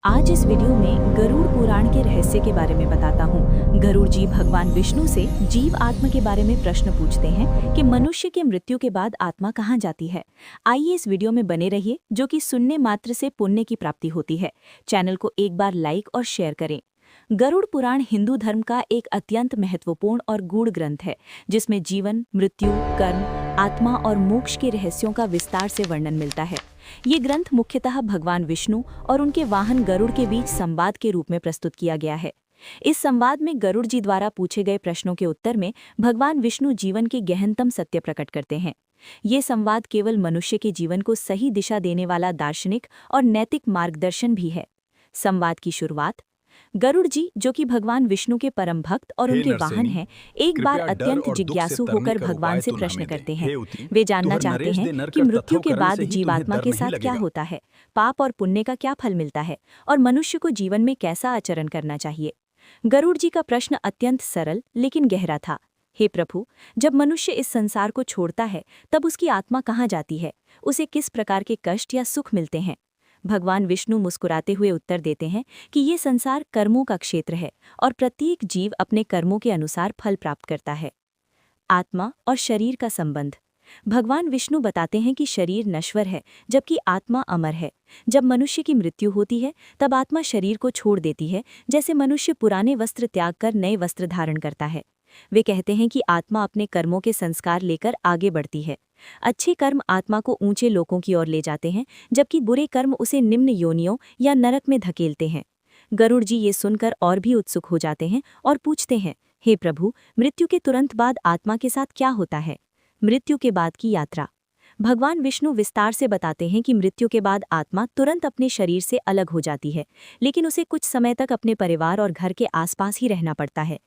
आज इस वीडियो में गरुड़ पुराण के रहस्य के बारे में बताता हूँ। गरुड़ जी भगवान विष्णु से जीव आत्मा के बारे में प्रश्न पूछते हैं कि मनुष्य के मृत्यु के बाद आत्मा कहाँ जाती है। आइए इस वीडियो में बने रहिए, जो कि सुनने मात्र से पुण्य की प्राप्ति होती है। चैनल को एक बार लाइक और शेयर करें। गरुड़ पुराण हिंदू धर्म का एक अत्यंत महत्वपूर्ण और गूढ़ ग्रंथ है, जिसमें जीवन, मृत्यु, कर्म, आत्मा और मोक्ष के रहस्यों का विस्तार से वर्णन मिलता है। ये ग्रंथ मुख्यतः भगवान विष्णु और उनके वाहन गरुड़ के बीच संवाद के रूप में प्रस्तुत किया गया है। इस संवाद में गरुड़ जी द्वारा पूछे गए प्रश्नों के उत्तर में भगवान विष्णु जीवन के गहनतम सत्य प्रकट करते हैं। ये संवाद केवल मनुष्य के जीवन को सही दिशा देने वाला दार्शनिक और नैतिक मार्गदर्शन भी है। संवाद की शुरुआत गरुड़ जी, जो कि भगवान विष्णु के परम भक्त और उनके वाहन हैं, एक बार अत्यंत जिज्ञासु होकर भगवान से प्रश्न करते हैं। वे जानना चाहते हैं कि मृत्यु के बाद जीवात्मा के साथ क्या होता है, पाप और पुण्य का क्या फल मिलता है और मनुष्य को जीवन में कैसा आचरण करना चाहिए। गरुड़ जी का प्रश्न अत्यंत सरल लेकिन गहरा था। हे प्रभु, जब मनुष्य इस संसार को छोड़ता है तब उसकी आत्मा कहाँ जाती है, उसे किस प्रकार के कष्ट या सुख मिलते हैं। भगवान विष्णु मुस्कुराते हुए उत्तर देते हैं कि ये संसार कर्मों का क्षेत्र है और प्रत्येक जीव अपने कर्मों के अनुसार फल प्राप्त करता है। आत्मा और शरीर का संबंध। भगवान विष्णु बताते हैं कि शरीर नश्वर है जबकि आत्मा अमर है। जब मनुष्य की मृत्यु होती है तब आत्मा शरीर को छोड़ देती है, जैसे मनुष्य पुराने वस्त्र त्याग कर नए वस्त्र धारण करता है। वे कहते हैं कि आत्मा अपने कर्मों के संस्कार लेकर आगे बढ़ती है। अच्छे कर्म आत्मा को ऊंचे लोकों की ओर ले जाते हैं, जबकि बुरे कर्म उसे निम्न योनियों या नरक में धकेलते हैं। गरुड़ जी ये सुनकर और भी उत्सुक हो जाते हैं और पूछते हैं, हे प्रभु, मृत्यु के तुरंत बाद आत्मा के साथ क्या होता है। मृत्यु के बाद की यात्रा। भगवान विष्णु विस्तार से बताते हैं कि मृत्यु के बाद आत्मा तुरंत अपने शरीर से अलग हो जाती है, लेकिन उसे कुछ समय तक अपने परिवार और घर के आसपास ही रहना पड़ता है।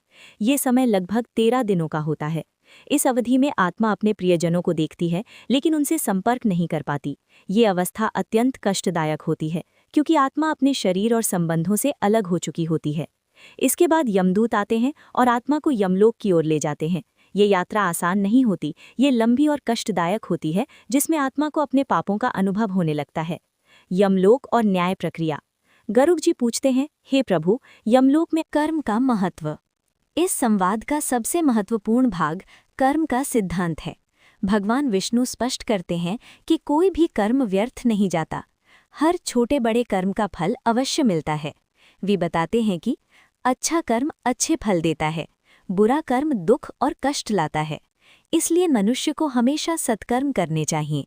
ये समय लगभग 13 दिनों का होता है। इस अवधि में आत्मा अपने प्रियजनों को देखती है, लेकिन उनसे संपर्क नहीं कर पाती। ये अवस्था अत्यंत कष्टदायक होती है, क्योंकि आत्मा अपने शरीर और संबंधों से अलग हो चुकी होती है। इसके बाद यमदूत आते हैं और आत्मा को यमलोक की ओर ले जाते हैं। ये यात्रा आसान नहीं होती, ये लंबी और कष्टदायक होती है, जिसमें आत्मा को अपने पापों का अनुभव होने लगता है। यमलोक और न्याय प्रक्रिया। गरुड़ जी पूछते हैं, हे प्रभु, यमलोक में कर्म का महत्व। इस संवाद का सबसे महत्वपूर्ण भाग कर्म का सिद्धांत है। भगवान विष्णु स्पष्ट करते हैं कि कोई भी कर्म व्यर्थ नहीं जाता। हर छोटे बड़े कर्म का फल अवश्य मिलता है। वे बताते हैं कि अच्छा कर्म अच्छे फल देता है, बुरा कर्म दुख और कष्ट लाता है। इसलिए मनुष्य को हमेशा सत्कर्म करने चाहिए।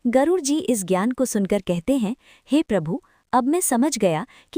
गरुड़ जी इस ज्ञान को सुनकर कहते हैं, हे प्रभु, अब मैं समझ गया कि